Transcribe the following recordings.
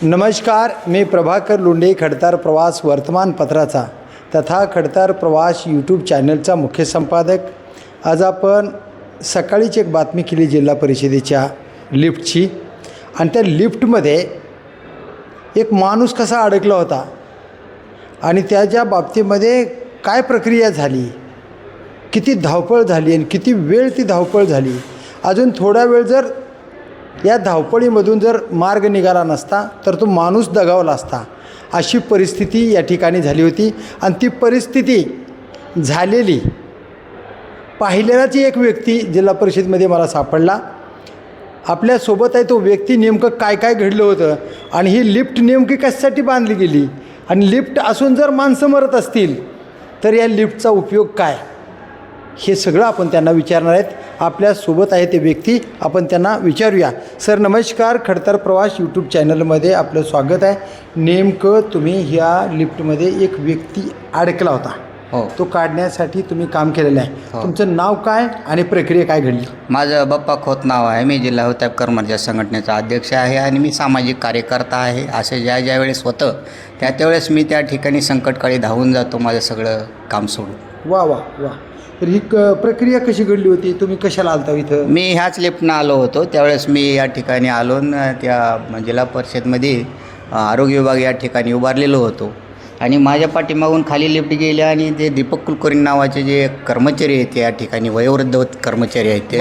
नमस्कार, मी प्रभाकर लोंढे, खडतार प्रवास वर्तमानपत्राचा तथा खडतार प्रवास यूट्यूब चॅनलचा मुख्य संपादक. आज आपण सकाळीच एक बातमी केली जिल्हा परिषदेच्या लिफ्टची, आणि त्या लिफ्टमध्ये एक माणूस कसा अडकला होता आणि त्याच्या बाबतीमध्ये काय प्रक्रिया झाली, किती धावपळ झाली आणि किती वेळ ती धावपळ झाली. अजून थोडा वेळ जर या धावपळीमधून जर मार्ग निघाला नसता तर तो माणूस दगावला असता, अशी परिस्थिती या ठिकाणी झाली होती. आणि ती परिस्थिती झालेली पाहिलेलाच एक व्यक्ती जिल्हा परिषदेमध्ये मला सापडला. आपल्यासोबत आहे तो व्यक्ती. नेमकं काय काय घडलं होतं आणि ही लिफ्ट नेमकी कशासाठी बांधली गेली, आणि लिफ्ट असून जर माणसं मरत असतील तर या लिफ्टचा उपयोग काय, हे सगळं आपण त्यांना विचारणार आहेत. आपल्यासोबत आहे ते व्यक्ती, आपण त्यांना विचारूया. सर नमस्कार, खडतर प्रवास यूट्यूब चॅनलमध्ये आपलं स्वागत आहे. नेमकं तुम्ही ह्या लिफ्टमध्ये एक व्यक्ती अडकला होता, तो काढण्यासाठी तुम्ही काम केलेलं आहे. तुमचं नाव काय आणि प्रक्रिया काय घडली? माझं बप्पा खोत नाव आहे. मी जिल्हा हुतात्मा कर्मचारी संघटनेचा अध्यक्ष आहे आणि मी सामाजिक कार्यकर्ता आहे. असे ज्या वेळेस होतं त्यावेळेस मी त्या ठिकाणी संकटकाळी धावून जातो माझं सगळं काम सोडून. वा वा वा. तर ही प्रक्रिया कशी घडली होती? तुम्ही कशाला आलता इथं? मी ह्याच लिफ्टनं आलो होतो. त्यावेळेस मी या ठिकाणी आलो त्या जिल्हा परिषदमध्ये आरोग्य विभाग या ठिकाणी उभारलेलो होतो आणि माझ्या पाठीमागून खाली लिफ्ट गेल्या आणि ते दीपक कुलकर्णी नावाचे जे कर्मचारी आहेत या ठिकाणी वयोवृद्ध कर्मचारी आहेत ते,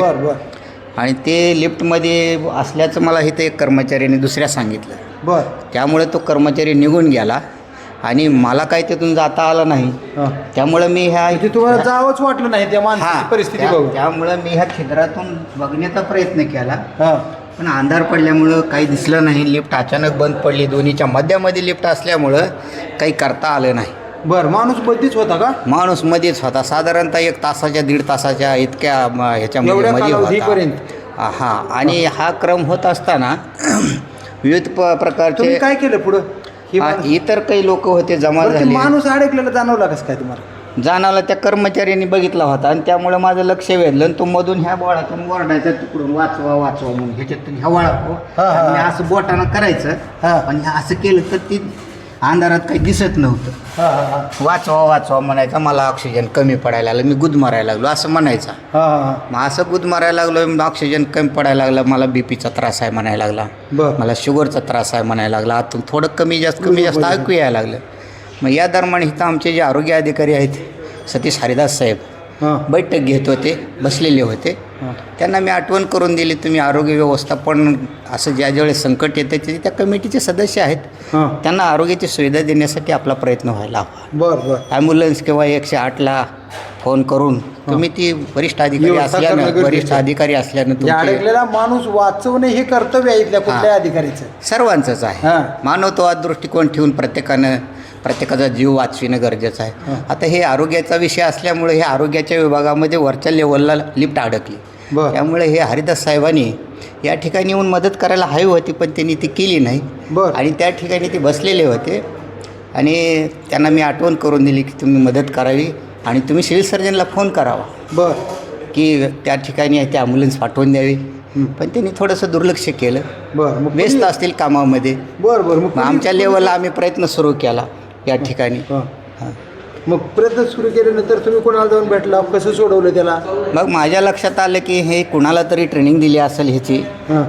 आणि ते लिफ्टमध्ये असल्याचं मला इथं एक कर्मचाऱ्याने दुसऱ्या सांगितलं. त्यामुळे तो कर्मचारी निघून गेला आणि मला काही तिथून जाता आलं नाही. त्यामुळं मी तुम्हाला जावंच वाटलं नाही त्या माणसाची परिस्थिती बघून. त्यामुळं मी ह्या छिद्रातून बघण्याचा प्रयत्न केला, पण अंधार पडल्यामुळं काही दिसलं नाही. लिफ्ट अचानक बंद पडली. दोन्हीच्या मध्यामध्ये लिफ्ट असल्यामुळं काही करता आलं नाही. बरं, माणूस मध्येच होता का? माणूस मध्येच होता. साधारणतः 1 तासाच्या 1.5 तासाच्या इतक्या ह्याच्यामध्ये होता. हां, आणि हा क्रम होत असताना विविध प्रकारचे काय केलं पुढं? इतर काही लोक होते जमा झाले. माणूस अडकलेला जाणवला कसं काय तुम्हाला? जाणाला त्या कर्मचाऱ्यांनी बघितला होता आणि त्यामुळे माझं लक्ष वेधलं. आणि तो मधून ह्या बोळातून ओरडायचा, तिकडून वाचवा वाचवा म्हणून. ह्याच्यातून ह्या वळा असं बोटानं करायचं आणि असं केलं तर ती अंधारात काही दिसत नव्हतं. वाचवा वाचवा म्हणायचा. मला ऑक्सिजन कमी पडायला लागलं, मी गुद मारायला लागलो असं म्हणायचा. मग असं गुद मारायला लागलो, ऑक्सिजन कमी पडायला लागलं, मला बीपीचा त्रास आहे म्हणायला लागला, मला शुगरचा त्रास आहे म्हणायला लागला. आतून थोडं कमी जास्त ऐकू यायला लागलं. मग या दरम्यान इथं आमचे जे आरोग्य अधिकारी आहेत सतीश हरिदास साहेब बैठक घेत होते, बसलेले होते. त्यांना मी आठवण करून दिली, तुम्ही आरोग्य व्यवस्थापन असं ज्यावेळेस संकट येते ते त्या कमिटीचे सदस्य आहेत, त्यांना आरोग्याची सुविधा देण्यासाठी आपला प्रयत्न व्हायला हवा. ॲम्ब्युलन्स किंवा 108ला फोन करून तुम्ही ती वरिष्ठ अधिकारी असल्यानं अडकलेला माणूस वाचवणे हे कर्तव्य आहे इथल्या कुठल्या अधिकारीचं? सर्वांचंच आहे. मानवतावाद दृष्टिकोन ठेवून प्रत्येकाचा जीव वाचविणं गरजेचं आहे. आता हे आरोग्याचा विषय असल्यामुळे हे आरोग्याच्या विभागामध्ये वरच्या लेवलला लिफ्ट अडकली. त्यामुळे हे हरिदास साहेबांनी या ठिकाणी येऊन मदत करायला हवी होती, पण त्यांनी ती केली नाही. आणि त्या ठिकाणी ते बसलेले होते आणि त्यांना मी आठवण करून दिली की तुम्ही मदत करावी आणि तुम्ही सिव्हिल सर्जनला फोन करावा की त्या ठिकाणी ते ॲम्ब्युलन्स पाठवून द्यावी. पण त्यांनी थोडंसं दुर्लक्ष केलं, व्यस्त असतील कामामध्ये. मग आमच्या लेवलला आम्ही प्रयत्न सुरू केला या ठिकाणी. मग प्रयत्न सुरू केल्यानंतर तुम्ही कोणाला जाऊन भेटला, कसं सोडवलं त्याला? मग माझ्या लक्षात आलं की हे कुणाला तरी ट्रेनिंग दिली असेल ह्याची.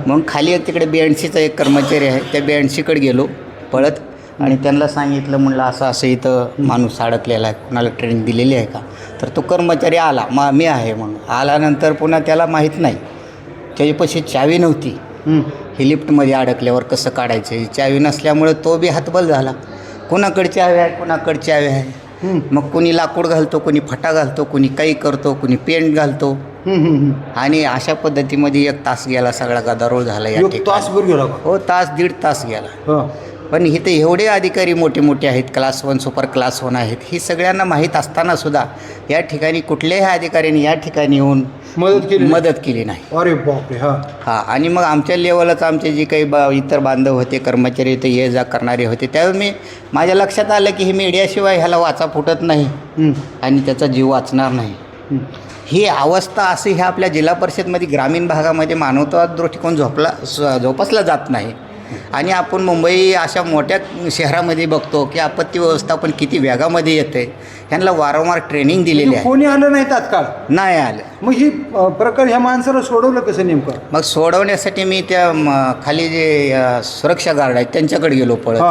मग खाली तिकडे BNCचा एक कर्मचारी आहे, त्या BNCकडे गेलो पळत आणि त्यांना सांगितलं, म्हणलं असं असं इथं माणूस अडकलेला आहे, कुणाला ट्रेनिंग दिलेली आहे का? तर तो कर्मचारी आला, मी आहे म्हणून. आल्यानंतर पुन्हा त्याला माहीत नाही, त्याच्यापाशी चावी नव्हती. ही लिफ्टमध्ये अडकल्यावर कसं काढायचं ही चावी नसल्यामुळे तो बी हातबल झाला. कोणाकडे चावी आहे, कोणाकडे चावी आहे. मग कोणी लाकूड घालतो, कोणी फटा घालतो, कोणी काही करतो, कोणी पेंट घालतो. आणि अशा पद्धतीमध्ये 1 तास गेला, सगळा गदारोळ झाला या ठिकाणी. हो, 1.5 तास गेला. पण इथे एवढे अधिकारी मोठे मोठे आहेत, क्लास 1 सुपर क्लास 1 आहेत, ही सगळ्यांना माहीत असताना सुद्धा या ठिकाणी कुठल्याही अधिकाऱ्यांनी या ठिकाणी येऊन मदत केली नाही. अरे बापरे. हां, आणि मग आमच्या लेवलच आमचे जे काही इतर बांधव होते, कर्मचारी होते, ये जा करणारे होते, त्यावेळी माझ्या लक्षात आलं की हे मीडियाशिवाय ह्याला वाचा फुटत नाही आणि त्याचा जीव वाचणार नाही. ही अवस्था अशी ह्या आपल्या जिल्हा परिषदमध्ये ग्रामीण भागामध्ये मानवतावाद दृष्टिकोन जोपासला जात नाही. आणि आपण मुंबई अशा मोठ्या शहरामध्ये बघतो की आपत्ती व्यवस्थापन किती वेगामध्ये येतं आहे. ह्यांना वारंवार ट्रेनिंग दिलेली आहे, कोणी आलं नाही तात्काळ, नाही आलं. मग ही प्रकार ह्या माणसाला सोडवलं कसं नेमकं? मग सोडवण्यासाठी मी त्या खाली जे सुरक्षा गार्ड आहेत त्यांच्याकडे गेलो पळत,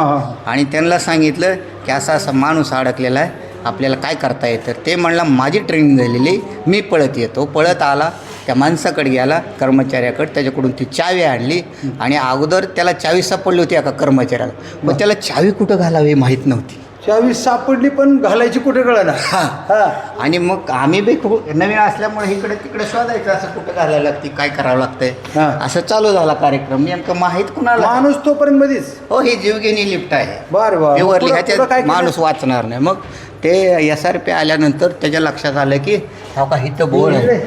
आणि त्यांना सांगितलं की असा माणूस अडकलेला आहे, आपल्याला काय करता येतं. ते म्हणला माझी ट्रेनिंग झालेली, मी पळत येतो. पळत आला, त्या माणसाकडे गेला, कर्मचाऱ्याकडे, त्याच्याकडून ती चावी आणली, आणि अगोदर त्याला चावी सापडली होती एका कर्मचाऱ्याला, पण त्याला चावी कुठं घालावी माहीत नव्हती. चावी सापडली पण घालायची कुठे कळलं ना. आणि मग आम्ही बी खूप नवीन असल्यामुळे इकडे तिकडे शोधायचं, असं कुठं घालायला लागते, काय करावं लागतंय, असं चालू झाला कार्यक्रम. नेमकं माहीत कुणाला, माणूस तोपर्यंत मध्येच. हो, ही जीवघेणी लिफ्ट आहे, बरं पेवरली, ह्याच्यात माणूस वाचणार नाही. मग ते SRP आल्यानंतर त्याच्या लक्षात आलं की हो का, इथं बोळ आहे,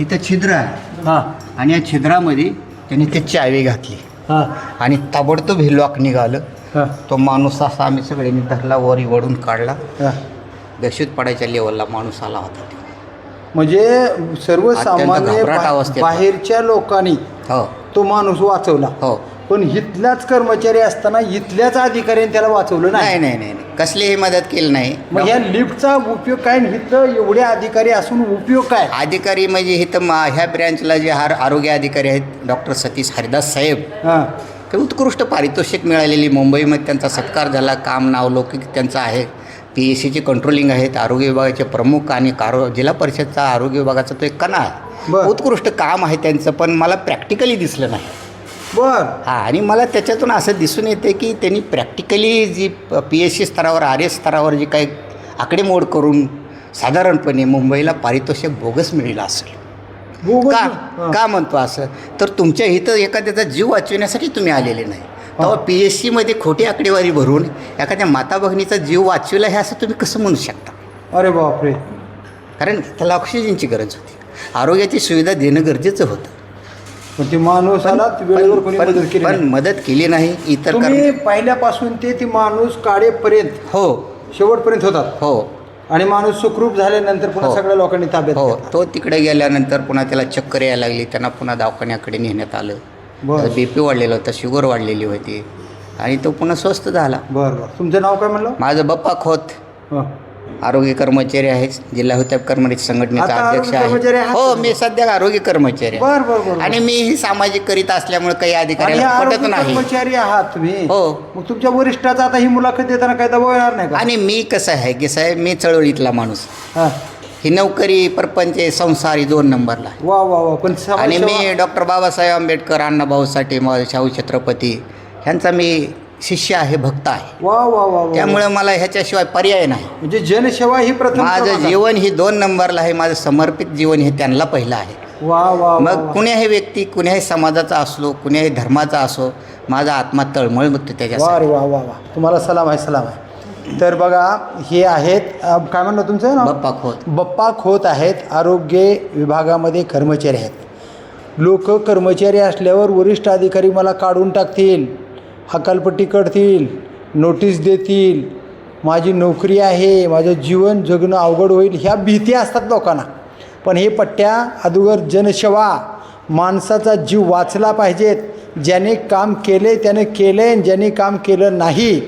इथं छिद्र आहे, आणि या छिद्रामध्ये त्यांनी ते चावी घातली, आणि ताबडतोब हे लॉक निघालं. तो माणूस असा आम्ही सगळ्यांनी धरला, वरी वडून काढला. दहशत पडायच्या लेवलला माणूस आला होता. म्हणजे सर्वसामान्य बाहेरच्या लोकांनी तो माणूस वाचवला. हो, पण इथल्याच कर्मचारी असताना इथल्याच अधिकाऱ्यांनी त्याला वाचवलं नाही. नाही नाही नाही, कसलीही मदत केली नाही. मग या लिफ्टचा उपयोग काय, इथं एवढे अधिकारी असून उपयोग काय? अधिकारी म्हणजे इथं ह्या ब्रँचला जे आरोग्य अधिकारी आहेत, डॉक्टर सतीश हरिदास साहेब, ते उत्कृष्ट पारितोषिक मिळालेली, मुंबईमध्ये त्यांचा सत्कार झाला, काम नावलौकिक त्यांचं आहे. PSCची कंट्रोलिंग आहेत, आरोग्य विभागाचे प्रमुख, आणि जिल्हा परिषदचा आरोग्य विभागाचा तो एक कणा आहे. उत्कृष्ट काम आहे त्यांचं, पण मला प्रॅक्टिकली दिसलं नाही. आणि मला त्याच्यातून असं दिसून येते की त्यांनी प्रॅक्टिकली जी PSC स्तरावर, RS स्तरावर जी काही आकडेमोड करून साधारणपणे मुंबईला पारितोषिक बोगस मिळेलं असेल. का म्हणतो असं, तर तुमच्या इथं एखाद्याचा जीव वाचविण्यासाठी तुम्ही आलेले नाही, तेव्हा PSCमध्ये खोटी आकडेवारी भरून एखाद्या माता भगिनीचा जीव वाचविला हे असं तुम्ही कसं म्हणू शकता? अरे बापरे. कारण त्याला ऑक्सिजनची गरज होती, आरोग्याची सुविधा देणं गरजेचं होतं. पण ते माणूस आला, वेळेवर कोणी मदत केली, पण मदत केली नाही. इतर पहिल्यापासून ते माणूस काढेपर्यंत, हो, शेवटपर्यंत होतात. हो, आणि माणूस सुखरूप झाल्यानंतर पुन्हा सगळ्या लोकांनी ताब्यात. हो, तो तिकडे गेल्यानंतर पुन्हा त्याला चक्कर यायला लागली, त्यांना पुन्हा दवाखान्याकडे नेण्यात आलं. BP वाढलेलं होतं, शुगर वाढलेली होती, आणि तो पुन्हा स्वस्थ झाला. बरं. तुमचं नाव काय म्हणलं? माझं बप्पा खोत, आरोग्य कर्मचारी आहेत, जिल्हा हुतात्मा कर्मचारी संघटनेचा अध्यक्ष आहे. हो, मी सध्या आरोग्य कर्मचारी आहे, आणि मी ही सामाजिक करीत असल्यामुळे काही अधिकाऱ्याला पटत नाही. कर्मचारी आहात तुम्ही? हो. मग तुमच्या वरिष्ठाचा आता ही मुलाखत देताना काही दबाव येणार नाही का? आणि मी कसं आहे की साहेब, मी चळवळीतला माणूस, ही नोकरी, परपंच, संसार ही 2 नंबरला. वा वा वा. पण आणि मी डॉक्टर बाबासाहेब आंबेडकर, अण्णाभाऊ साठे, शाहू छत्रपती ह्यांचा मी शिष्य आहे, भक्त आहे. वा वा वा. त्यामुळे मला ह्याच्याशिवाय पर्याय नाही. म्हणजे जनसेवा ही प्रथम, माझं जीवन ही 2 नंबरला आहे, माझं समर्पित जीवन हे त्यांना पहिलं आहे. वा वा. मग कुण्याही व्यक्ती, कुण्याही समाजाचा असलो, कुण्याही धर्माचा असो, माझा आत्मा तळमळ बघतो त्याच्यासाठी. वा वा वा. तुम्हाला सलाम आहे, सलाम आहे. तर बघा, हे आहेत, काय म्हणलं तुमचं नाव? बप्पा खोत. बप्पा खोत आहेत, आरोग्य विभागामध्ये कर्मचारी आहेत. लोक कर्मचारी असल्यावर वरिष्ठ अधिकारी मला काढून टाकतील, हकालपट्टी करतील, नोटीस देतील, माझी नोकरी आहे, माझं जीवन जगणं अवघड होईल, ह्या भीती असतात लोकांना. पण हे पट्ट्या अगोदर जनसेवा, माणसाचा जीव वाचला पाहिजेत. ज्याने काम केले त्याने केले, ज्याने काम केलं नाही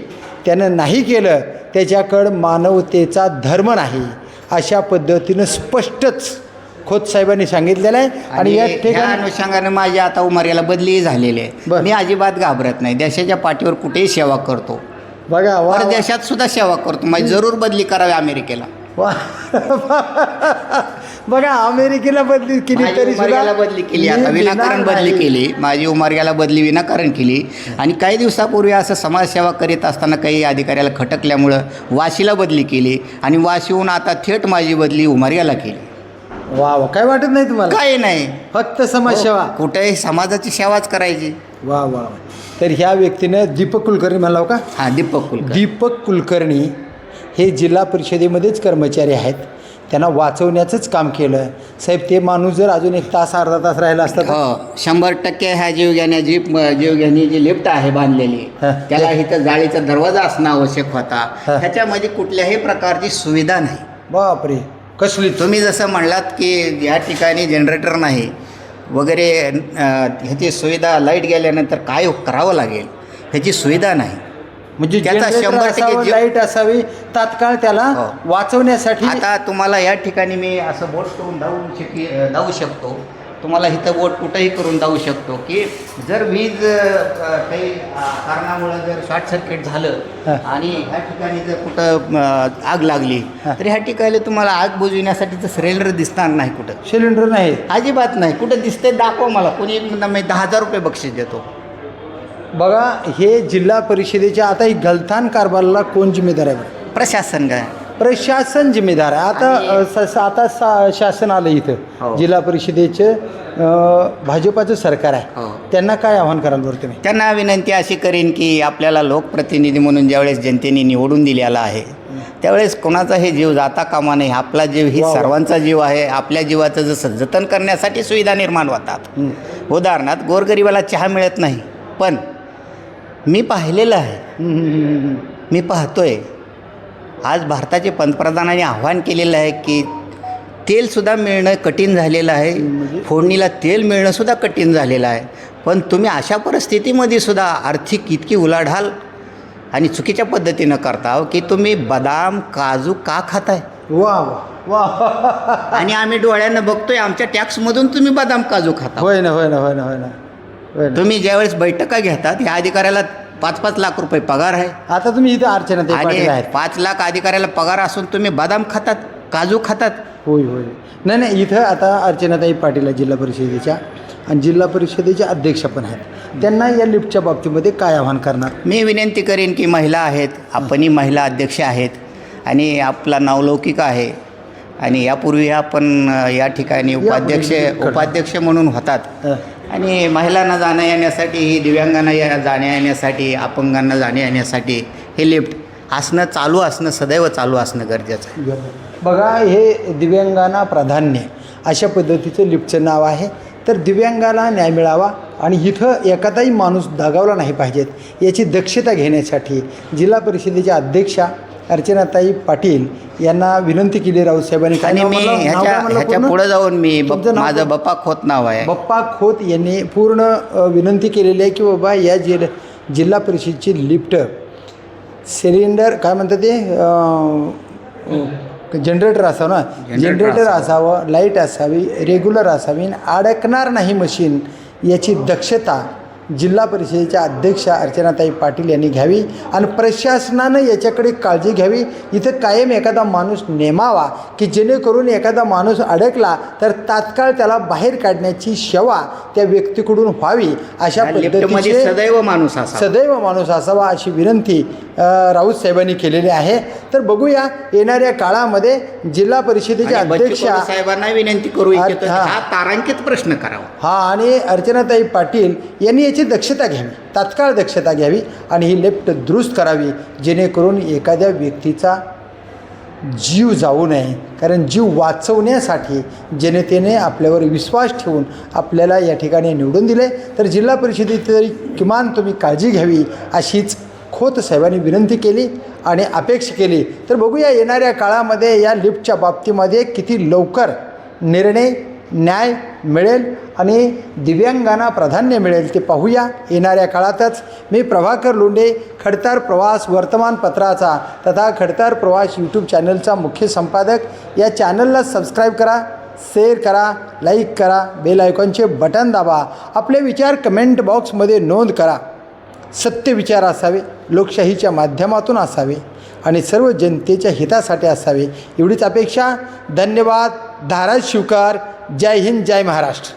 त्यानं नाही केलं, त्याच्याकडं मानवतेचा धर्म नाही, अशा पद्धतीनं स्पष्टच खोत साहेबांनी सांगितलेलं आहे. आणि या अनुषंगाने माझी आता उमर्याला बदली झालेली आहे. मी अजिबात घाबरत नाही, देशाच्या पाठीवर कुठेही सेवा करतो. बघा, परदेशात सुद्धा सेवा करतो. माझी जरूर बदली करावी अमेरिकेला. बघा, अमेरिकेला बदली केली तरी सुद्धा बदली केली, आता विनाकारण बदली केली, माझी उमर्याला बदली विनाकारण केली. आणि काही दिवसापूर्वी असं समाजसेवा करीत असताना काही अधिकाऱ्याला खटकल्यामुळं वाशीला बदली केली, आणि वाशीहून आता थेट माझी बदली उमर्याला केली. वा वा. काय वाटत नाही तुम्हाला? काही नाही, फक्त समाजसेवा, कुठेही समाजाची सेवाच करायची. वा वा. तर ह्या व्यक्तीनं दीपक कुलकर्णी म्हणला का? हां, दीपक कुलकर्णी हे जिल्हा परिषदेमध्येच कर्मचारी आहेत. त्यांना वाचवण्याचंच काम केलं. साहेब, ते माणूस जर अजून 1 तास अर्धा तास राहिला असता, 100% ह्या जीवघेणी जी लिफ्ट आहे बांधलेली, त्याला इथं जाळीचा दरवाजा असणं आवश्यक होता. ह्याच्यामध्ये कुठल्याही प्रकारची सुविधा नाही. बापरे. कसली? तुम्ही जसं म्हणलात की या ठिकाणी जनरेटर नाही वगैरे, ह्याची सुविधा, लाईट गेल्यानंतर काय करावं लागेल, ह्याची सुविधा नाही. म्हणजे त्याचा generator 100% असावं, जीव- लाईट असावी तात्काळ त्याला हो. वाचवण्यासाठी. आता तुम्हाला या ठिकाणी मी असं बोट करून धावू शकतो. तुम्हाला इथं बोट कुठंही करून धावू शकतो की जर वीज काही कारणामुळं जर शॉर्ट सर्किट झालं आणि ह्या ठिकाणी जर कुठं आग लागली तर ह्या ठिकाणी तुम्हाला आग बुजविण्यासाठीचं सिलेंडर दिसणार नाही. कुठं सिलेंडर नाही, अजिबात नाही. कुठं दिसतंय दाखव मला. कोणी मी 10,000 रुपये बक्षीस देतो. बघा हे जिल्हा परिषदेच्या आता ही गलथान कारभाराला कोण जिम्मेदार आहे? प्रशासन काय प्रशासन जिम्मेदार आहे. आता शासन आलं हो. इथं जिल्हा परिषदेचे भाजपाचं सरकार आहे. हो. त्यांना काय आव्हान कराल बरं तुम्ही? त्यांना विनंती अशी करेन की आपल्याला लोकप्रतिनिधी म्हणून ज्यावेळेस जनतेने निवडून दिलेला आहे त्यावेळेस कोणाचा हे जीव जाता कामा नये. आपला जीव ही सर्वांचा जीव आहे. आपल्या जीवाचं जसं जतन करण्यासाठी सुविधा निर्माण होतात. उदाहरणार्थ गोरगरिबाला चहा मिळत नाही, पण मी पाहिलेलं आहे, मी पाहतोय. आज भारताचे पंतप्रधानांनी आव्हान केलेलं आहे की तेलसुद्धा मिळणं कठीण झालेलं आहे. फोडणीला तेल मिळणंसुद्धा कठीण झालेलं आहे. पण तुम्ही अशा परिस्थितीमध्ये सुद्धा आर्थिक इतकी उलाढाल आणि चुकीच्या पद्धतीनं करता की तुम्ही बदाम काजू का खाताय? वा वा वा. आणि आम्ही डोळ्यानं बघतोय आमच्या टॅक्समधून तुम्ही बदाम काजू खाता. होय ना, होय ना, होय ना, होय ना, होय ना. तुम्ही ज्यावेळेस बैठका घेतात ह्या अधिकाऱ्याला 5-5 लाख रुपये पगार आहे. आता तुम्ही इथं अर्चनाताई आणि पाटील आहेत. 5 लाख अधिकाऱ्याला पगार असून तुम्ही बदाम खातात, काजू खातात. होय होय. नाही नाही, इथं आता अर्चनाताई पाटील आहे जिल्हा परिषदेच्या आणि जिल्हा परिषदेच्या अध्यक्ष पण आहेत. त्यांना या लिफ्टच्या बाबतीमध्ये काय आव्हान करणार? मी विनंती करेन की महिला आहेत, आपणही महिला अध्यक्ष आहेत आणि आपला नावलौकिक आहे आणि यापूर्वी आपण या ठिकाणी उपाध्यक्ष म्हणून होतात. आणि महिलांना जाणं येण्यासाठी, दिव्यांगांना जाण्या येण्यासाठी, अपंगांना जाण्या येण्यासाठी हे लिफ्ट असणं सदैव चालू असणं गरजेचं आहे. बघा हे दिव्यांगांना प्राधान्य अशा पद्धतीचं लिफ्टचं नाव आहे. तर दिव्यांगाला न्याय मिळावा आणि इथं एखादाही माणूस दगावला नाही पाहिजेत याची दक्षता घेण्यासाठी जिल्हा परिषदेच्या अध्यक्षा अर्चनाताई पाटील यांना विनंती केली राऊत साहेबांनी. आणि मी ह्याच्या पुढे जाऊन माझं बप्पा खोत नाव आहे. बप्पा खोत यांनी पूर्ण विनंती केलेली आहे की बाबा या जिल्हा परिषदेची लिफ्ट सिलेंडर काय म्हणतात ते जनरेटर असावं ना, जनरेटर असावं, लाईट असावी, रेग्युलर असावी, अडकणार नाही मशीन याची दक्षता जिल्हा परिषदेच्या अध्यक्षा अर्चनाताई पाटील यांनी घ्यावी आणि प्रशासनानं याच्याकडे काळजी घ्यावी. इथं कायम एखादा माणूस नेमावा की जेणेकरून एखादा माणूस अडकला तर तात्काळ त्याला बाहेर काढण्याची सेवा त्या व्यक्तीकडून व्हावी. अशा पद्धतीने सदैव माणूस असावा अशी विनंती राऊत साहेबांनी केलेली आहे. तर बघूया येणाऱ्या काळामध्ये जिल्हा परिषदेच्या अध्यक्षा साहेबांना विनंती करू इच्छितो हा तारांकित प्रश्न करावा. हा आणि अर्चनाताई पाटील यांनी याची दक्षता घ्यावी, तात्काळ दक्षता घ्यावी आणि ही लिफ्ट दुरुस्त करावी जेणेकरून एखाद्या व्यक्तीचा जीव जाऊ नये. कारण जीव वाचवण्यासाठी जनतेने आपल्यावर विश्वास ठेवून आपल्याला या ठिकाणी निवडून दिले. तर जिल्हा परिषदेची तरी किमान तुम्ही काळजी घ्यावी अशीच खोत साहेबांनी विनंती केली आणि अपेक्षा केली. तर बघूया येणाऱ्या काळामध्ये या लिफ्टच्या बाबतीमध्ये किती लवकर निर्णय न्याय मिळेल आणि दिव्यांगांना प्राधान्य मिळेल ते पाहूया येणाऱ्या काळातच. मी प्रभाकर लोंढे, खडतर प्रवास वर्तमानपत्राचा तथा खडतर प्रवास यूट्यूब चॅनलचा मुख्य संपादक. या चॅनलला सबस्क्राईब करा, शेअर करा, लाईक करा, बेल आयकॉनचे बटन दाबा, आपले विचार कमेंट बॉक्समध्ये नोंद करा. सत्य विचार असावे, लोकशाहीच्या माध्यमातून असावे आणि सर्व जनतेच्या हितासाठी असावे एवढीच अपेक्षा. धन्यवाद. धाराशिवकर. जय हिंद, जय महाराष्ट्र.